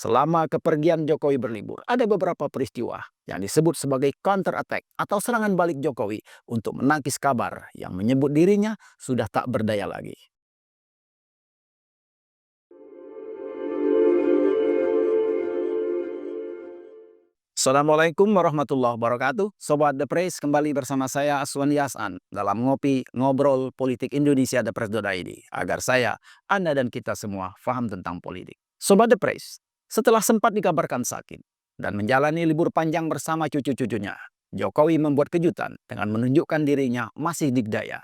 Selama kepergian Jokowi berlibur, ada beberapa peristiwa yang disebut sebagai counter attack atau serangan balik Jokowi untuk menangkis kabar yang menyebut dirinya sudah tak berdaya lagi. Assalamualaikum warahmatullahi wabarakatuh. Sobat The Press, kembali bersama saya Aswan Yasan dalam Ngopi Ngobrol Politik Indonesia The Press.id agar saya, Anda dan kita semua paham tentang politik. Sobat The Press, setelah sempat dikabarkan sakit dan menjalani libur panjang bersama cucu-cucunya, Jokowi membuat kejutan dengan menunjukkan dirinya masih dikdaya.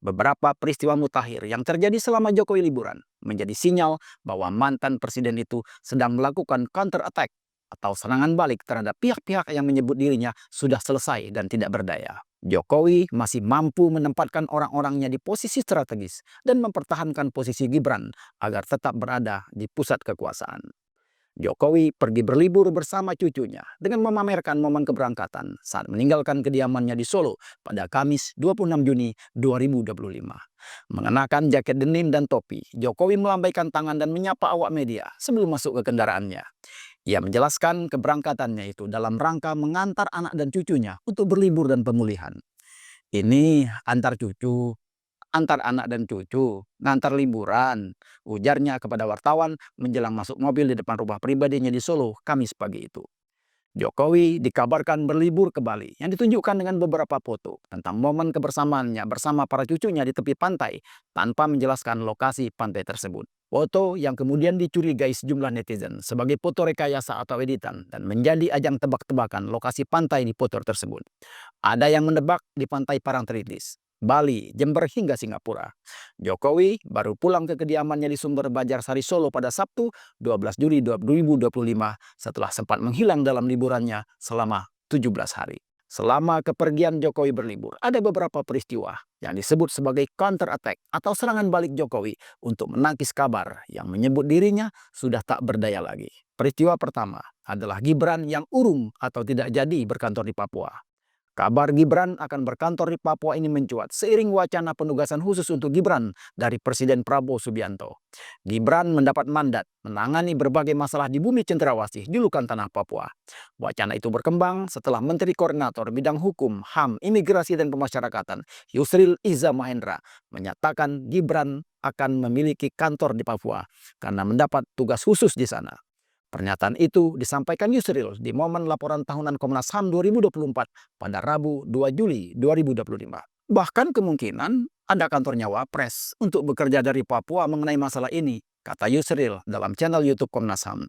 Beberapa peristiwa mutakhir yang terjadi selama Jokowi liburan menjadi sinyal bahwa mantan presiden itu sedang melakukan counter attack atau serangan balik terhadap pihak-pihak yang menyebut dirinya sudah selesai dan tidak berdaya. Jokowi masih mampu menempatkan orang-orangnya di posisi strategis dan mempertahankan posisi Gibran agar tetap berada di pusat kekuasaan. Jokowi pergi berlibur bersama cucunya dengan memamerkan momen keberangkatan saat meninggalkan kediamannya di Solo pada Kamis 26 Juni 2025. Mengenakan jaket denim dan topi, Jokowi melambaikan tangan dan menyapa awak media sebelum masuk ke kendaraannya. Ia menjelaskan keberangkatannya itu dalam rangka mengantar anak dan cucunya untuk berlibur dan pemulihan. Ini antar cucu, antar anak dan cucu, ngantar liburan, ujarnya kepada wartawan menjelang masuk mobil di depan rumah pribadinya di Solo Kamis pagi itu. Jokowi dikabarkan berlibur ke Bali yang ditunjukkan dengan beberapa foto tentang momen kebersamaannya bersama para cucunya di tepi pantai tanpa menjelaskan lokasi pantai tersebut. Foto yang kemudian dicurigai sejumlah netizen sebagai foto rekayasa atau editan dan menjadi ajang tebak-tebakan lokasi pantai di foto tersebut. Ada yang menebak di pantai Parangtritis, Bali, Jember hingga Singapura. Jokowi baru pulang ke kediamannya di Sumber Bajarsari Solo pada Sabtu 12 Juli 2025 setelah sempat menghilang dalam liburannya selama 17 hari. Selama kepergian Jokowi berlibur, ada beberapa peristiwa yang disebut sebagai counter attack atau serangan balik Jokowi untuk menangkis kabar yang menyebut dirinya sudah tak berdaya lagi. Peristiwa pertama adalah Gibran yang urung atau tidak jadi berkantor di Papua. Kabar Gibran akan berkantor di Papua ini mencuat seiring wacana penugasan khusus untuk Gibran dari Presiden Prabowo Subianto. Gibran mendapat mandat menangani berbagai masalah di bumi cenderawasih di Lukan Tanah Papua. Wacana itu berkembang setelah Menteri Koordinator Bidang Hukum, HAM, Imigrasi dan Pemasyarakatan Yusril Iza Mahendra menyatakan Gibran akan memiliki kantor di Papua karena mendapat tugas khusus di sana. Pernyataan itu disampaikan Yusril di momen laporan tahunan Komnas HAM 2024 pada Rabu 2 Juli 2025. Bahkan kemungkinan ada kantornya Wapres untuk bekerja dari Papua mengenai masalah ini, kata Yusril dalam channel YouTube Komnas HAM.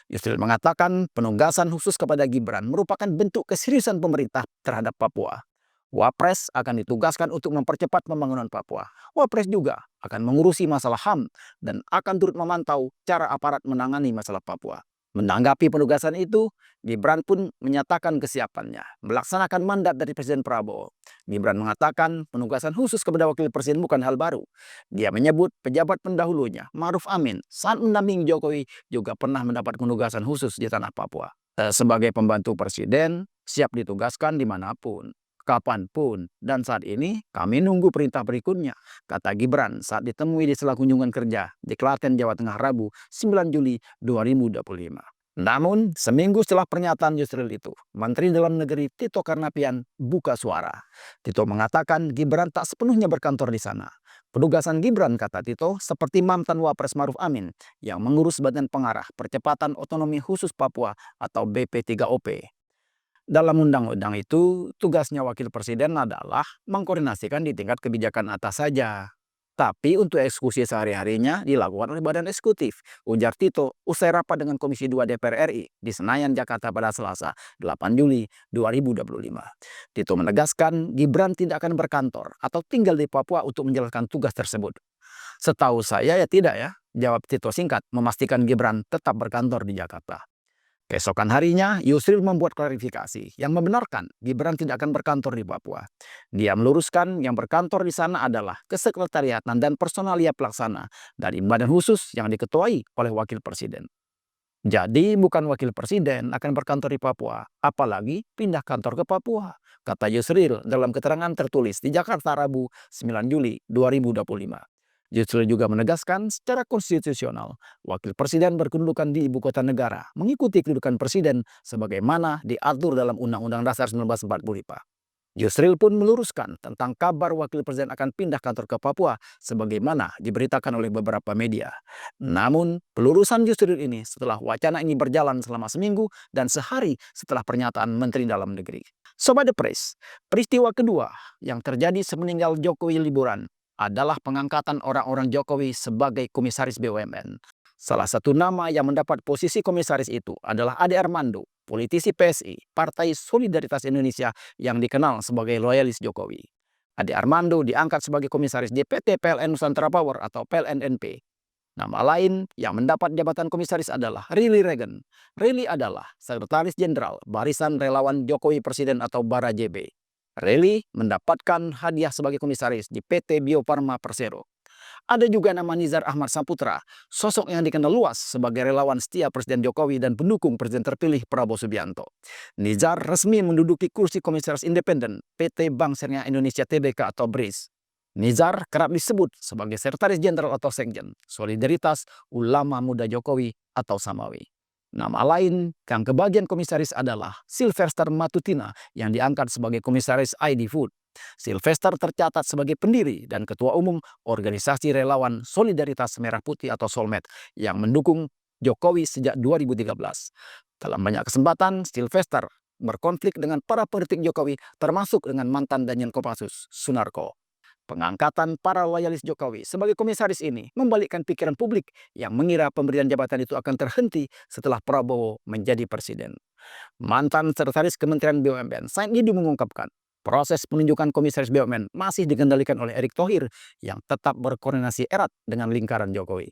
Yusril mengatakan penugasan khusus kepada Gibran merupakan bentuk keseriusan pemerintah terhadap Papua. Wapres akan ditugaskan untuk mempercepat pembangunan Papua. Wapres juga akan mengurusi masalah HAM dan akan turut memantau cara aparat menangani masalah Papua. Menanggapi penugasan itu, Gibran pun menyatakan kesiapannya melaksanakan mandat dari Presiden Prabowo. Gibran mengatakan penugasan khusus kepada Wakil Presiden bukan hal baru. Dia menyebut pejabat pendahulunya, Ma'ruf Amin, saat mendampingi Jokowi juga pernah mendapat penugasan khusus di tanah Papua. Sebagai pembantu Presiden, siap ditugaskan dimanapun, kapanpun, dan saat ini kami nunggu perintah berikutnya, kata Gibran saat ditemui di sela kunjungan kerja di Klaten, Jawa Tengah Rabu 9 Juli 2025. Namun, seminggu setelah pernyataan Yusril itu, Menteri Dalam Negeri Tito Karnavian buka suara. Tito mengatakan Gibran tak sepenuhnya berkantor di sana. Penugasan Gibran, kata Tito, seperti mantan Wapres Ma'ruf Amin yang mengurus Badan Pengarah Percepatan Otonomi Khusus Papua atau BP3OP. Dalam undang-undang itu, tugasnya wakil presiden adalah mengkoordinasikan di tingkat kebijakan atas saja. Tapi untuk eksekusi sehari-harinya dilakukan oleh badan eksekutif, ujar Tito usai rapat dengan Komisi 2 DPR RI di Senayan, Jakarta pada Selasa 8 Juli 2025. Tito menegaskan Gibran tidak akan berkantor atau tinggal di Papua untuk menjalankan tugas tersebut. Setahu saya ya tidak ya, jawab Tito singkat, memastikan Gibran tetap berkantor di Jakarta. Keesokan harinya, Yusril membuat klarifikasi yang membenarkan Gibran tidak akan berkantor di Papua. Dia meluruskan yang berkantor di sana adalah kesekretariatan dan personalia pelaksana dari badan khusus yang diketuai oleh wakil presiden. Jadi bukan wakil presiden akan berkantor di Papua, apalagi pindah kantor ke Papua, kata Yusril dalam keterangan tertulis di Jakarta Rabu 9 Juli 2025. Justru juga menegaskan secara konstitusional, wakil presiden berkedudukan di ibu kota negara, mengikuti kedudukan presiden sebagaimana diatur dalam Undang-Undang Dasar 1945. Yusril pun meluruskan tentang kabar wakil presiden akan pindah kantor ke Papua sebagaimana diberitakan oleh beberapa media. Namun, pelurusan Yusril ini setelah wacana ini berjalan selama seminggu dan sehari setelah pernyataan Menteri Dalam Negeri. Sobat The Press, peristiwa kedua yang terjadi semeninggal Jokowi liburan adalah pengangkatan orang-orang Jokowi sebagai komisaris BUMN. Salah satu nama yang mendapat posisi komisaris itu adalah Ade Armando, politisi PSI, Partai Solidaritas Indonesia yang dikenal sebagai loyalis Jokowi. Ade Armando diangkat sebagai komisaris di PT PLN Nusantara Power atau PLNNP. Nama lain yang mendapat jabatan komisaris adalah Rilly Regan. Rilly adalah Sekretaris Jenderal Barisan Relawan Jokowi Presiden atau BARA-JB. Rilly mendapatkan hadiah sebagai komisaris di PT Bio Farma Persero. Ada juga nama Nizar Ahmad Saputra, sosok yang dikenal luas sebagai relawan setia Presiden Jokowi dan pendukung Presiden terpilih Prabowo Subianto. Nizar resmi menduduki kursi komisaris independen PT Bank Syariah Indonesia Tbk atau BRIS. Nizar kerap disebut sebagai Sekretaris Jenderal atau Sekjen Solidaritas Ulama Muda Jokowi atau Samawi. Nama lain yang kebagian komisaris adalah Sylvester Matutina yang diangkat sebagai komisaris ID Food. Sylvester tercatat sebagai pendiri dan ketua umum organisasi relawan Solidaritas Merah Putih atau Solmed yang mendukung Jokowi sejak 2013. Dalam banyak kesempatan, Sylvester berkonflik dengan para politik Jokowi termasuk dengan mantan Danjen Kopassus, Sunarko. Pengangkatan para loyalis Jokowi sebagai komisaris ini membalikkan pikiran publik yang mengira pemberian jabatan itu akan terhenti setelah Prabowo menjadi presiden. Mantan Sekretaris Kementerian BUMN Said Didu mengungkapkan, proses penunjukan komisaris BUMN masih dikendalikan oleh Erick Thohir yang tetap berkoordinasi erat dengan lingkaran Jokowi.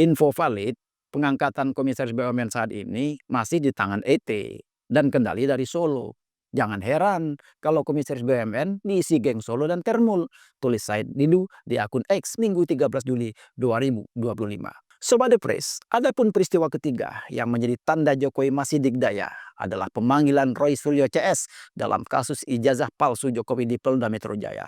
Info valid, pengangkatan komisaris BUMN saat ini masih di tangan ET dan kendali dari Solo. Jangan heran kalau komisaris BUMN diisi geng Solo dan Termul, tulis Said Didu di akun X Minggu 13 Juli 2025. Sobat The Press, adapun peristiwa ketiga yang menjadi tanda Jokowi masih dikdaya adalah pemanggilan Roy Suryo CS dalam kasus ijazah palsu Jokowi di Polda Metro Jaya.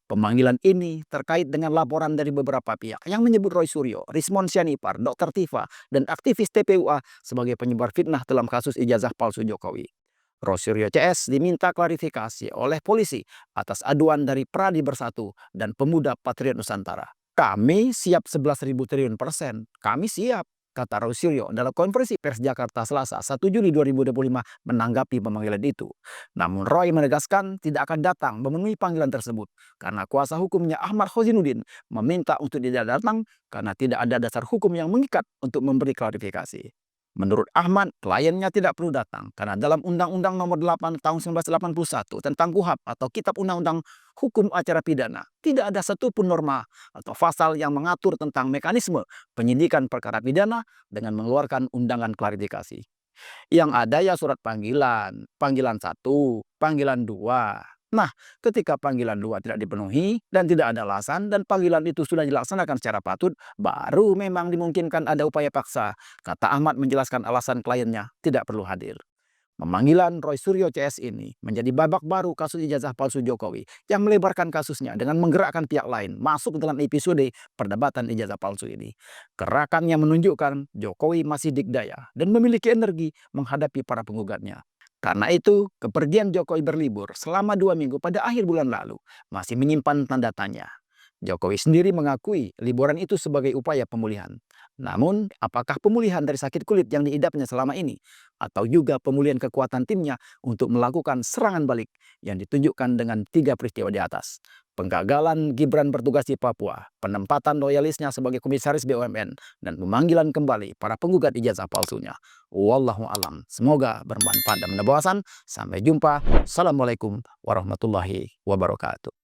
Pemanggilan ini terkait dengan laporan dari beberapa pihak yang menyebut Roy Suryo, Rismon Sianipar, Dr. Tifa, dan aktivis TPUA sebagai penyebar fitnah dalam kasus ijazah palsu Jokowi. Roy Suryo CS diminta klarifikasi oleh polisi atas aduan dari Pradi Bersatu dan Pemuda Patriot Nusantara. Kami siap 11.000 triliun %. Kami siap, kata Roy Suryo dalam konferensi pers Jakarta Selasa 1 Juli 2025 menanggapi pemanggilan itu. Namun Roy menegaskan tidak akan datang memenuhi panggilan tersebut karena kuasa hukumnya Ahmad Khozinuddin meminta untuk tidak datang karena tidak ada dasar hukum yang mengikat untuk memberi klarifikasi. Menurut Ahmad, kliennya tidak perlu datang karena dalam Undang-Undang Nomor 8 Tahun 1981 tentang KUHP atau Kitab Undang-Undang Hukum Acara Pidana, tidak ada satupun norma atau pasal yang mengatur tentang mekanisme penyidikan perkara pidana dengan mengeluarkan undangan klarifikasi. Yang ada ya surat panggilan, panggilan 1, panggilan 2. Nah, ketika panggilan 2 tidak dipenuhi dan tidak ada alasan dan panggilan itu sudah dilaksanakan secara patut, baru memang dimungkinkan ada upaya paksa, kata Ahmad menjelaskan alasan kliennya tidak perlu hadir. Pemanggilan Roy Suryo CS ini menjadi babak baru kasus ijazah palsu Jokowi yang melebarkan kasusnya dengan menggerakkan pihak lain masuk dalam episode perdebatan ijazah palsu ini. Gerakannya menunjukkan Jokowi masih dikdaya dan memiliki energi menghadapi para penggugatnya. Karena itu, kepergian Jokowi berlibur selama 2 minggu pada akhir bulan lalu masih menyimpan tanda tanya. Jokowi sendiri mengakui liburan itu sebagai upaya pemulihan. Namun, apakah pemulihan dari sakit kulit yang diidapnya selama ini? Atau juga pemulihan kekuatan timnya untuk melakukan serangan balik yang ditunjukkan dengan 3 peristiwa di atas? Penggagalan Gibran bertugas di Papua, penempatan loyalisnya sebagai komisaris BUMN, dan pemanggilan kembali para penggugat ijazah palsunya. Wallahu alam. Semoga bermanfaat dan menambah wawasan. Sampai jumpa. Assalamualaikum warahmatullahi wabarakatuh.